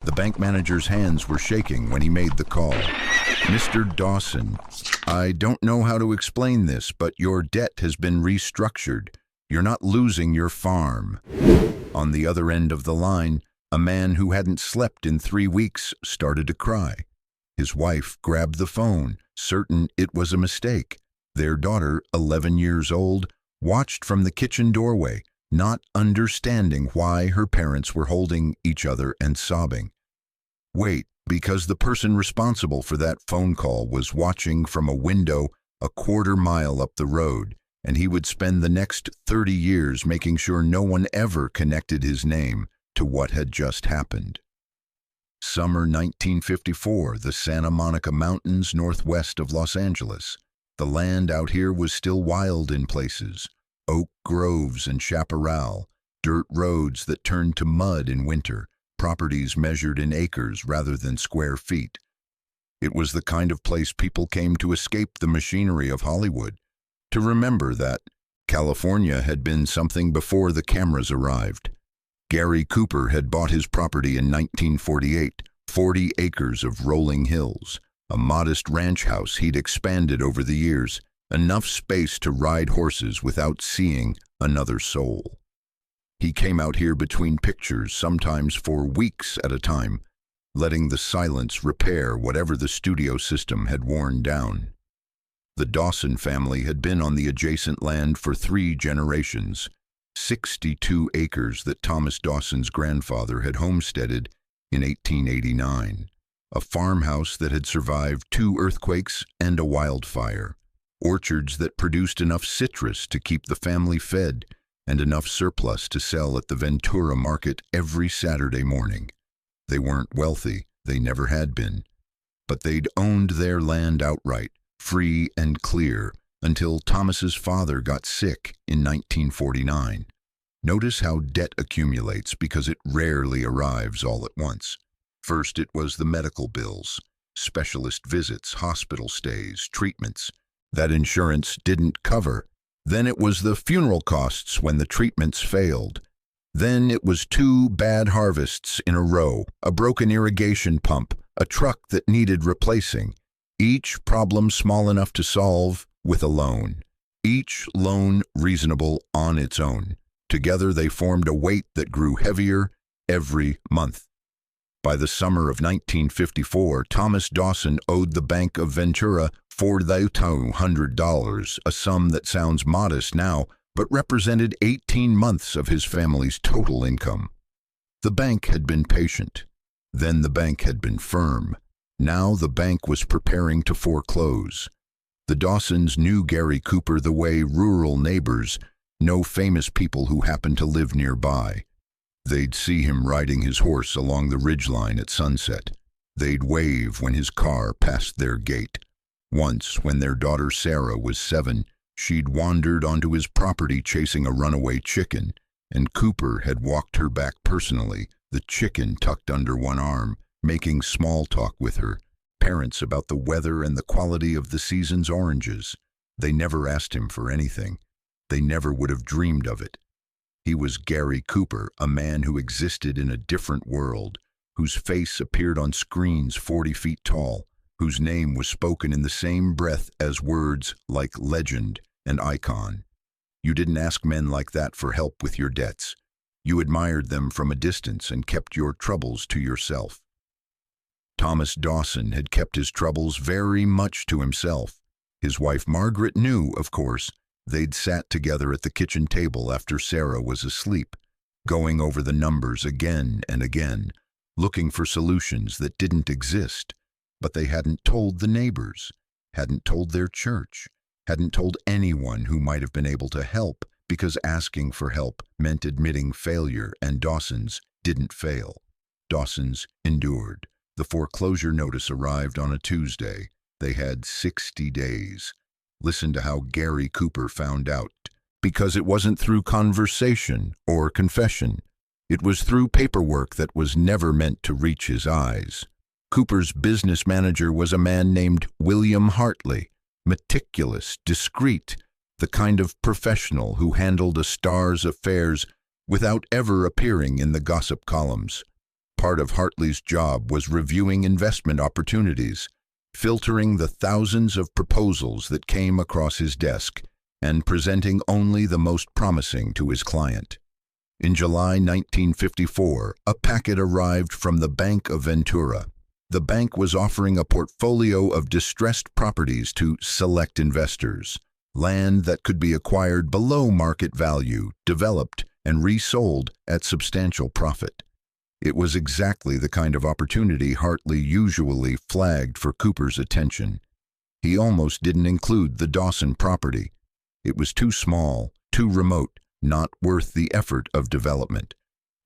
The bank manager's hands were shaking when he made the call. "Mr. Dawson, I don't know how to explain this, but your debt has been restructured. You're not losing your farm." On the other end of the line, a man who hadn't slept in 3 weeks started to cry. His wife grabbed the phone, certain it was a mistake. Their daughter, 11 years old, watched from the kitchen doorway, not understanding why her parents were holding each other and sobbing. Wait, because the person responsible for that phone call was watching from a window a quarter-mile up the road, and he would spend the next 30 years making sure no one ever connected his name to what had just happened. Summer 1954, the Santa Monica Mountains northwest of Los Angeles. The land out here was still wild in places. Oak groves and chaparral, dirt roads that turned to mud in winter, properties measured in acres rather than square feet. It was the kind of place people came to escape the machinery of Hollywood, to remember that California had been something before the cameras arrived. Gary Cooper had bought his property in 1948, 40 acres of rolling hills, a modest ranch house he'd expanded over the years, enough space to ride horses without seeing another soul. He came out here between pictures, sometimes for weeks at a time, letting the silence repair whatever the studio system had worn down. The Dawson family had been on the adjacent land for 3 generations, 62 acres that Thomas Dawson's grandfather had homesteaded in 1889, a farmhouse that had survived 2 earthquakes and a wildfire, orchards that produced enough citrus to keep the family fed and enough surplus to sell at the Ventura market every Saturday morning. They weren't wealthy, they never had been, but they'd owned their land outright, free and clear, until Thomas's father got sick in 1949. Notice how debt accumulates because it rarely arrives all at once. First it was the medical bills, specialist visits, hospital stays, treatments that insurance didn't cover. Then it was the funeral costs when the treatments failed. Then it was 2 bad harvests in a row, a broken irrigation pump, a truck that needed replacing. Each problem small enough to solve with a loan. Each loan reasonable on its own. Together they formed a weight that grew heavier every month. By the summer of 1954, Thomas Dawson owed the Bank of Ventura $4,200, a sum that sounds modest now, but represented 18 months of his family's total income. The bank had been patient. Then the bank had been firm. Now the bank was preparing to foreclose. The Dawsons knew Gary Cooper the way rural neighbors know famous people who happened to live nearby. They'd see him riding his horse along the ridgeline at sunset. They'd wave when his car passed their gate. Once, when their daughter Sarah was 7, she'd wandered onto his property chasing a runaway chicken, and Cooper had walked her back personally, the chicken tucked under one arm, making small talk with her parents about the weather and the quality of the season's oranges. They never asked him for anything. They never would have dreamed of it. He was Gary Cooper, a man who existed in a different world, whose face appeared on screens 40 feet tall, whose name was spoken in the same breath as words like legend and icon. You didn't ask men like that for help with your debts. You admired them from a distance and kept your troubles to yourself. Thomas Dawson had kept his troubles very much to himself. His wife Margaret knew, of course. They'd sat together at the kitchen table after Sarah was asleep, going over the numbers again and again, looking for solutions that didn't exist, but they hadn't told the neighbors, hadn't told their church, hadn't told anyone who might have been able to help, because asking for help meant admitting failure, and Dawsons didn't fail. Dawsons endured. The foreclosure notice arrived on a Tuesday. They had 60 days. Listen to how Gary Cooper found out. Because it wasn't through conversation or confession. It was through paperwork that was never meant to reach his eyes. Cooper's business manager was a man named William Hartley, meticulous, discreet, the kind of professional who handled a star's affairs without ever appearing in the gossip columns. Part of Hartley's job was reviewing investment opportunities, filtering the thousands of proposals that came across his desk, and presenting only the most promising to his client. In July 1954, a packet arrived from the Bank of Ventura. The bank was offering a portfolio of distressed properties to select investors, land that could be acquired below market value, developed, and resold at substantial profit. It was exactly the kind of opportunity Hartley usually flagged for Cooper's attention. He almost didn't include the Dawson property. It was too small, too remote, not worth the effort of development.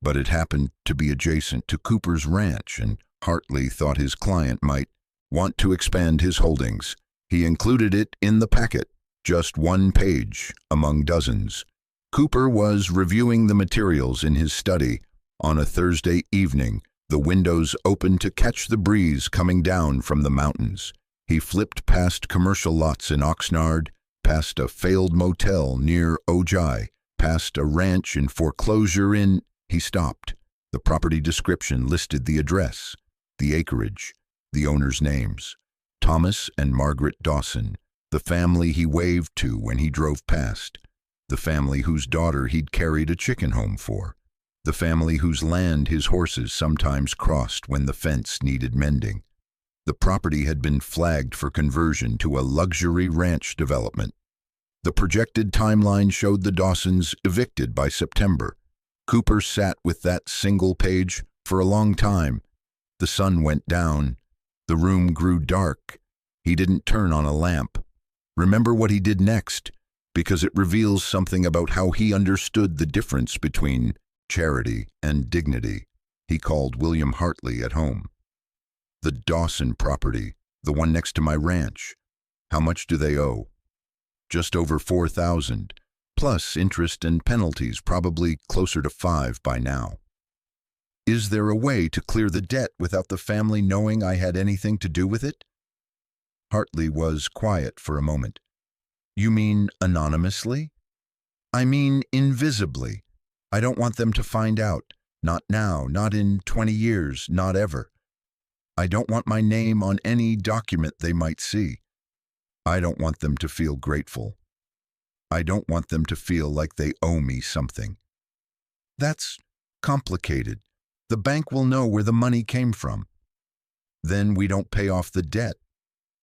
But it happened to be adjacent to Cooper's ranch, and Hartley thought his client might want to expand his holdings. He included it in the packet, just one page among dozens. Cooper was reviewing the materials in his study. On a Thursday evening, the windows opened to catch the breeze coming down from the mountains. He flipped past commercial lots in Oxnard, past a failed motel near Ojai, past a ranch in Foreclosure in... He stopped. The property description listed the address, the acreage, the owners' names. Thomas and Margaret Dawson, the family he waved to when he drove past, the family whose daughter he'd carried a chicken home for, the family whose land his horses sometimes crossed when the fence needed mending. The property had been flagged for conversion to a luxury ranch development. The projected timeline showed the Dawsons evicted by September. Cooper sat with that single page for a long time. The sun went down. The room grew dark. He didn't turn on a lamp. Remember what he did next, because it reveals something about how he understood the difference between charity and dignity. He called William Hartley at home. The Dawson property, the one next to my ranch. How much do they owe? Just over $4,000, plus interest and penalties, probably closer to $5,000 by now. Is there a way to clear the debt without the family knowing I had anything to do with it? Hartley was quiet for a moment. You mean anonymously? I mean invisibly. I don't want them to find out. Not now, not in 20 years, not ever. I don't want my name on any document they might see. I don't want them to feel grateful. I don't want them to feel like they owe me something. That's complicated. The bank will know where the money came from. Then we don't pay off the debt.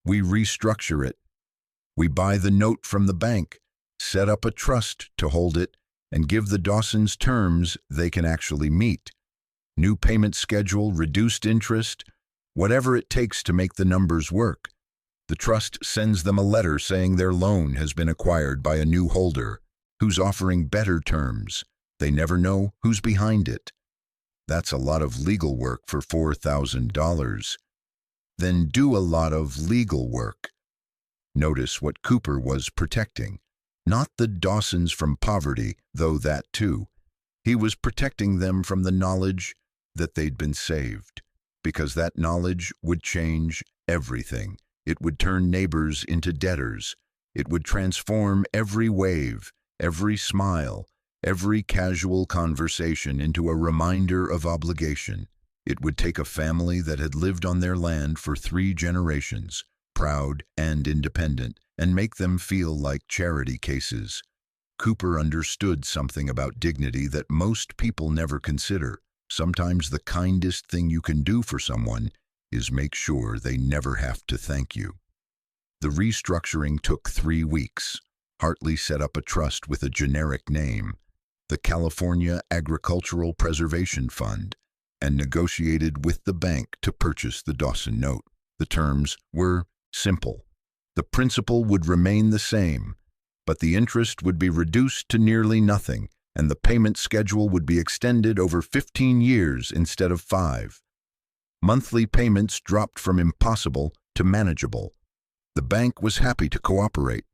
We restructure it. We buy the note from the bank, set up a trust to hold it, and give the Dawsons terms they can actually meet. New payment schedule, reduced interest, whatever it takes to make the numbers work. The trust sends them a letter saying their loan has been acquired by a new holder who's offering better terms. They never know who's behind it. That's a lot of legal work for $4,000. Then do a lot of legal work. Notice what Cooper was protecting. Not the Dawsons from poverty, though that too. He was protecting them from the knowledge that they'd been saved, because that knowledge would change everything. It would turn neighbors into debtors. It would transform every wave, every smile, every casual conversation into a reminder of obligation. It would take a family that had lived on their land for 3 generations, proud and independent, and make them feel like charity cases. Cooper understood something about dignity that most people never consider. Sometimes the kindest thing you can do for someone is make sure they never have to thank you. The restructuring took 3 weeks. Hartley set up a trust with a generic name, the California Agricultural Preservation Fund, and negotiated with the bank to purchase the Dawson note. The terms were simple. The principal would remain the same, but the interest would be reduced to nearly nothing, and the payment schedule would be extended over 15 years instead of 5. Monthly payments dropped from impossible to manageable. The bank was happy to cooperate.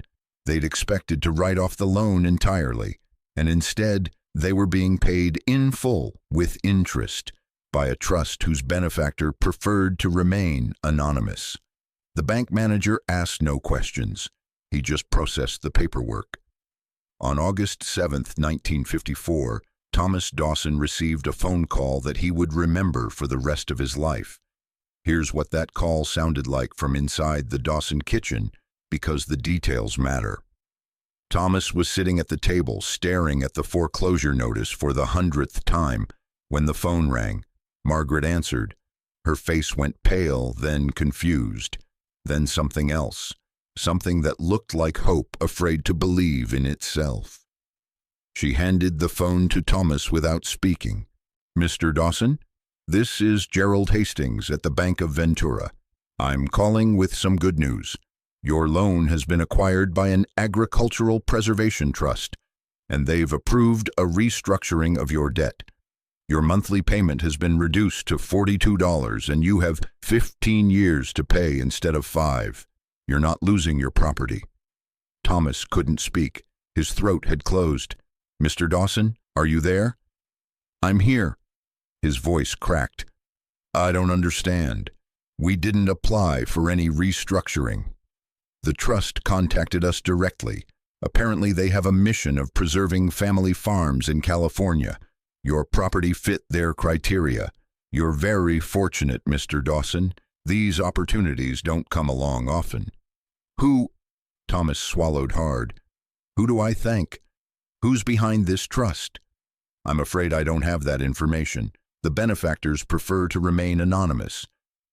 They'd expected to write off the loan entirely, and instead they were being paid in full with interest by a trust whose benefactor preferred to remain anonymous. The bank manager asked no questions. He just processed the paperwork. On August 7, 1954, Thomas Dawson received a phone call that he would remember for the rest of his life. Here's what that call sounded like from inside the Dawson kitchen, because the details matter. Thomas was sitting at the table, staring at the foreclosure notice for the 100th time, when the phone rang. Margaret answered. Her face went pale, then confused, then something else, something that looked like hope, afraid to believe in itself. She handed the phone to Thomas without speaking. "Mr. Dawson, this is Gerald Hastings at the Bank of Ventura. I'm calling with some good news. Your loan has been acquired by an agricultural preservation trust, and they've approved a restructuring of your debt. Your monthly payment has been reduced to $42, and you have 15 years to pay instead of 5. You're not losing your property." Thomas couldn't speak. His throat had closed. "Mr. Dawson, are you there?" "I'm here." His voice cracked. "I don't understand. We didn't apply for any restructuring. The trust contacted us directly. Apparently they have a mission of preserving family farms in California. Your property fit their criteria. You're very fortunate, Mr. Dawson. These opportunities don't come along often." "Who?" Thomas swallowed hard. "Who do I thank? Who's behind this trust?" "I'm afraid I don't have that information. The benefactors prefer to remain anonymous.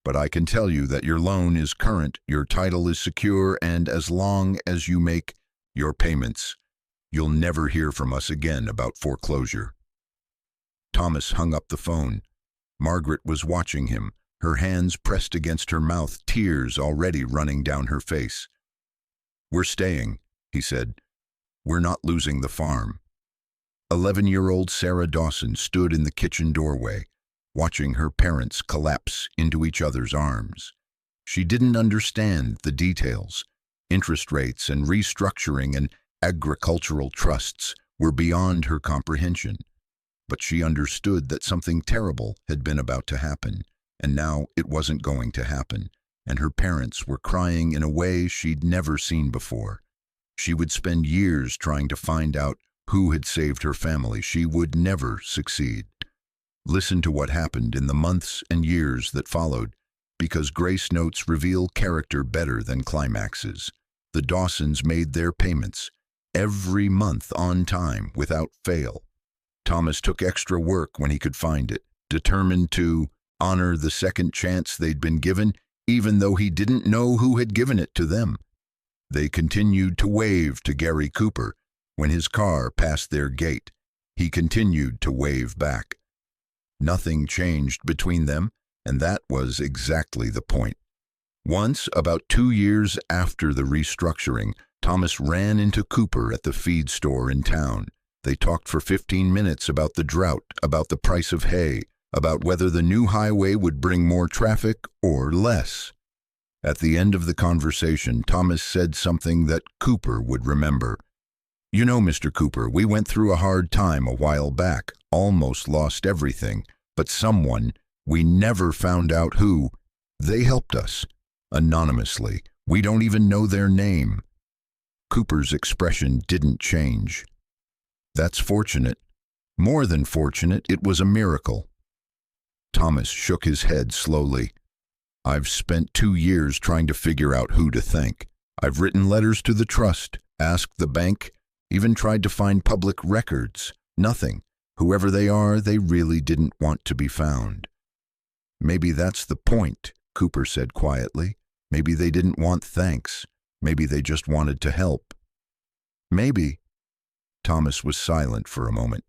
But I can tell you that your loan is current, your title is secure, and as long as you make your payments, you'll never hear from us again about foreclosure." Thomas hung up the phone. Margaret was watching him, her hands pressed against her mouth, tears already running down her face. "We're staying," he said. "We're not losing the farm." 11-year-old Sarah Dawson stood in the kitchen doorway, watching her parents collapse into each other's arms. She didn't understand the details. Interest rates and restructuring and agricultural trusts were beyond her comprehension. But she understood that something terrible had been about to happen, and now it wasn't going to happen, and her parents were crying in a way she'd never seen before. She would spend years trying to find out who had saved her family. She would never succeed. Listen to what happened in the months and years that followed, because grace notes reveal character better than climaxes. The Dawsons made their payments, every month on time, without fail. Thomas took extra work when he could find it, determined to honor the second chance they'd been given, even though he didn't know who had given it to them. They continued to wave to Gary Cooper when his car passed their gate. He continued to wave back. Nothing changed between them, and that was exactly the point. Once, about 2 years after the restructuring, Thomas ran into Cooper at the feed store in town. They talked for 15 minutes about the drought, about the price of hay, about whether the new highway would bring more traffic or less. At the end of the conversation, Thomas said something that Cooper would remember. "You know, Mr. Cooper, we went through a hard time a while back, almost lost everything, but someone, we never found out who, they helped us, anonymously. We don't even know their name." Cooper's expression didn't change. "That's fortunate. More than fortunate, it was a miracle." Thomas shook his head slowly. "I've spent 2 years trying to figure out who to thank. I've written letters to the trust, asked the bank, even tried to find public records. Nothing. Whoever they are, they really didn't want to be found." "Maybe that's the point," Cooper said quietly. "Maybe they didn't want thanks. Maybe they just wanted to help." "Maybe." Thomas was silent for a moment.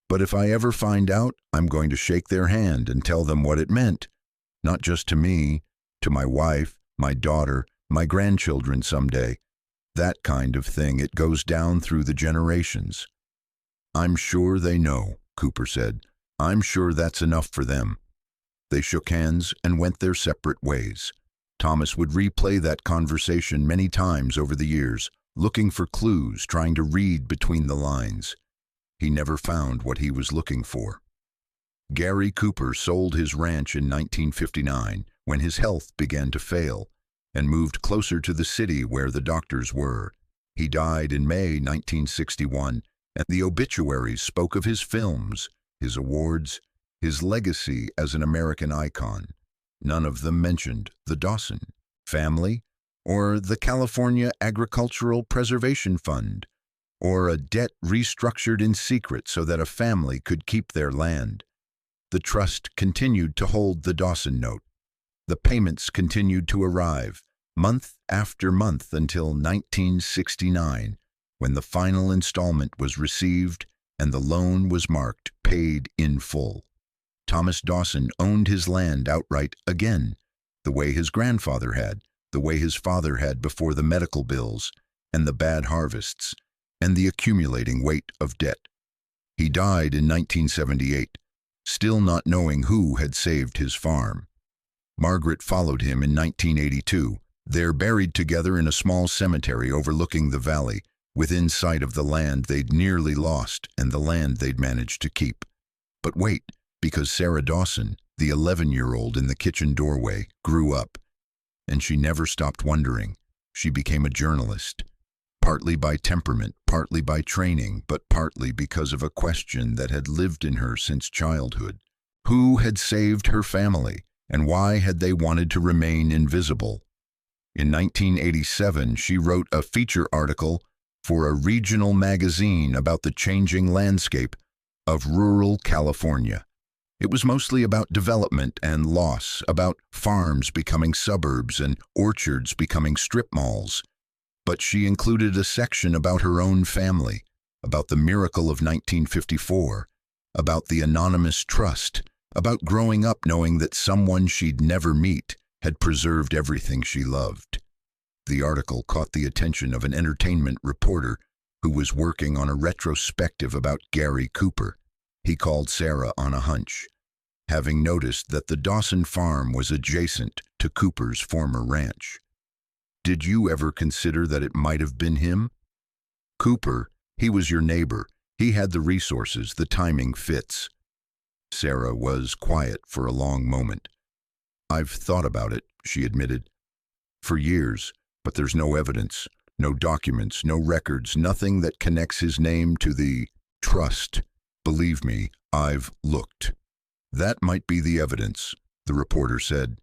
"But if I ever find out, I'm going to shake their hand and tell them what it meant. Not just to me, to my wife, my daughter, my grandchildren someday. That kind of thing. It goes down through the generations." "I'm sure they know," Cooper said. "I'm sure that's enough for them." They shook hands and went their separate ways. Thomas would replay that conversation many times over the years, looking for clues, trying to read between the lines. He never found what he was looking for. Gary Cooper sold his ranch in 1959 when his health began to fail, and moved closer to the city where the doctors were. He died in May 1961, and the obituaries spoke of his films, his awards, his legacy as an American icon. None of them mentioned the Dawson family, or the California Agricultural Preservation Fund, or a debt restructured in secret so that a family could keep their land. The trust continued to hold the Dawson note. The payments continued to arrive, month after month, until 1969, when the final installment was received and the loan was marked paid in full. Thomas Dawson owned his land outright again, the way his grandfather had, the way his father had before the medical bills and the bad harvests and the accumulating weight of debt. He died in 1978, still not knowing who had saved his farm. Margaret followed him in 1982. They're buried together in a small cemetery overlooking the valley, within sight of the land they'd nearly lost and the land they'd managed to keep. But wait, because Sarah Dawson, the 11-year-old in the kitchen doorway, grew up, and she never stopped wondering. She became a journalist, partly by temperament, partly by training, but partly because of a question that had lived in her since childhood. Who had saved her family, and why had they wanted to remain invisible? In 1987, she wrote a feature article for a regional magazine about the changing landscape of rural California. It was mostly about development and loss, about farms becoming suburbs and orchards becoming strip malls. But she included a section about her own family, about the miracle of 1954, about the anonymous trust, about growing up knowing that someone she'd never meet had preserved everything she loved. The article caught the attention of an entertainment reporter who was working on a retrospective about Gary Cooper. He called Sarah on a hunch, having noticed that the Dawson farm was adjacent to Cooper's former ranch. Did you ever consider that it might have been him? Cooper, he was your neighbor. He had the resources, the timing fits. Sarah was quiet for a long moment. I've thought about it, she admitted. For years, but there's no evidence, no documents, no records, nothing that connects his name to the trust. Believe me, I've looked. That might be the evidence, the reporter said.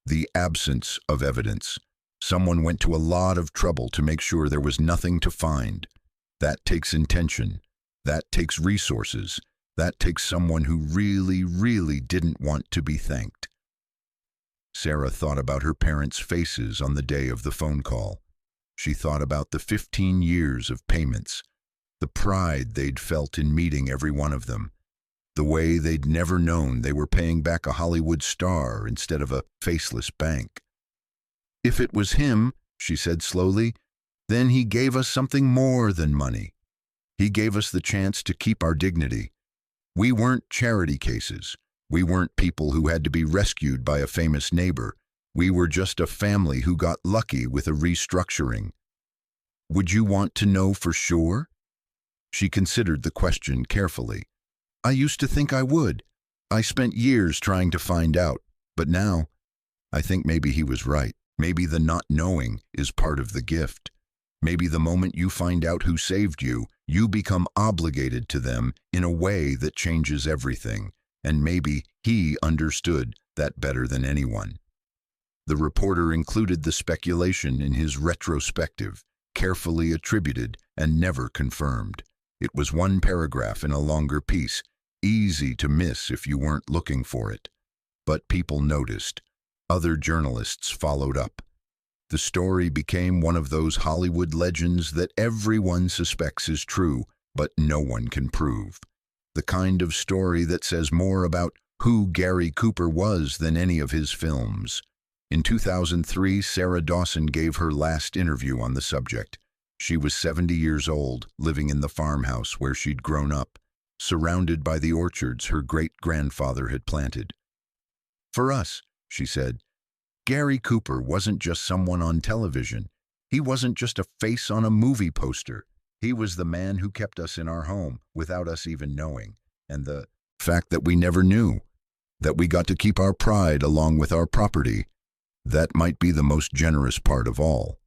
The absence of evidence. Someone went to a lot of trouble to make sure there was nothing to find. That takes intention. That takes resources. That takes someone who really, really didn't want to be thanked. Sarah thought about her parents' faces on the day of the phone call. She thought about the 15 years of payments, the pride they'd felt in meeting every one of them, the way they'd never known they were paying back a Hollywood star instead of a faceless bank. If it was him, she said slowly, then he gave us something more than money. He gave us the chance to keep our dignity. We weren't charity cases. We weren't people who had to be rescued by a famous neighbor. We were just a family who got lucky with a restructuring. Would you want to know for sure? She considered the question carefully. I used to think I would. I spent years trying to find out, but now I think maybe he was right. Maybe the not knowing is part of the gift. Maybe the moment you find out who saved you, you become obligated to them in a way that changes everything. And maybe he understood that better than anyone. The reporter included the speculation in his retrospective, carefully attributed and never confirmed. It was one paragraph in a longer piece, easy to miss if you weren't looking for it. But people noticed. Other journalists followed up. The story became one of those Hollywood legends that everyone suspects is true, but no one can prove. The kind of story that says more about who Gary Cooper was than any of his films. In 2003, Sarah Dawson gave her last interview on the subject. She was 70 years old, living in the farmhouse where she'd grown up, surrounded by the orchards her great-grandfather had planted. For us, she said, Gary Cooper wasn't just someone on television. He wasn't just a face on a movie poster. He was the man who kept us in our home without us even knowing. And the fact that we never knew, that we got to keep our pride along with our property, that might be the most generous part of all.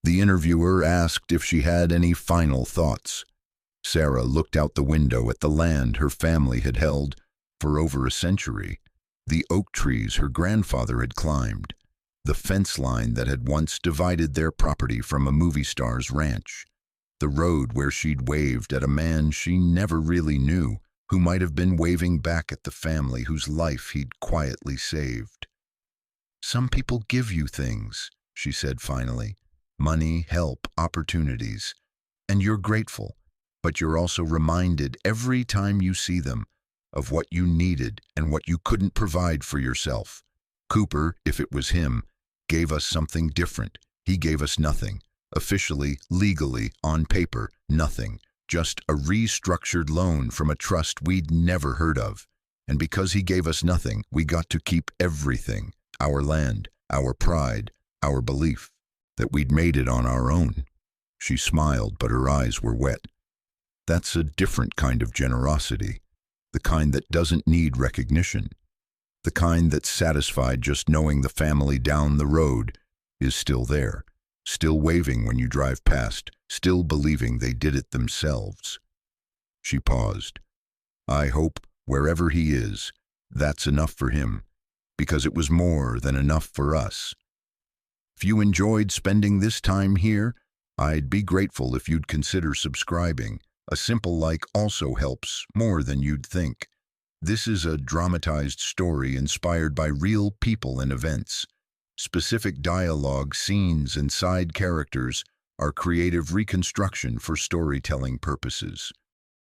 The interviewer asked if she had any final thoughts. Sarah looked out the window at the land her family had held for over a century, the oak trees her grandfather had climbed, the fence line that had once divided their property from a movie star's ranch, the road where she'd waved at a man she never really knew, who might have been waving back at the family whose life he'd quietly saved. "Some people give you things," she said finally. "Money, help, opportunities. And you're grateful, but you're also reminded every time you see them of what you needed and what you couldn't provide for yourself. Cooper, if it was him, gave us something different. He gave us nothing. Officially, legally, on paper, nothing. Just a restructured loan from a trust we'd never heard of. And because he gave us nothing, we got to keep everything. Our land, our pride, our belief that we'd made it on our own." She smiled, but her eyes were wet. "That's a different kind of generosity. The kind that doesn't need recognition. The kind that's satisfied just knowing the family down the road is still there, still waving when you drive past, still believing they did it themselves." She paused. "I hope, wherever he is, that's enough for him, because it was more than enough for us. If you enjoyed spending this time here, I'd be grateful if you'd consider subscribing. A simple like also helps more than you'd think. This is a dramatized story inspired by real people and events. Specific dialogue, scenes, and side characters are creative reconstruction for storytelling purposes.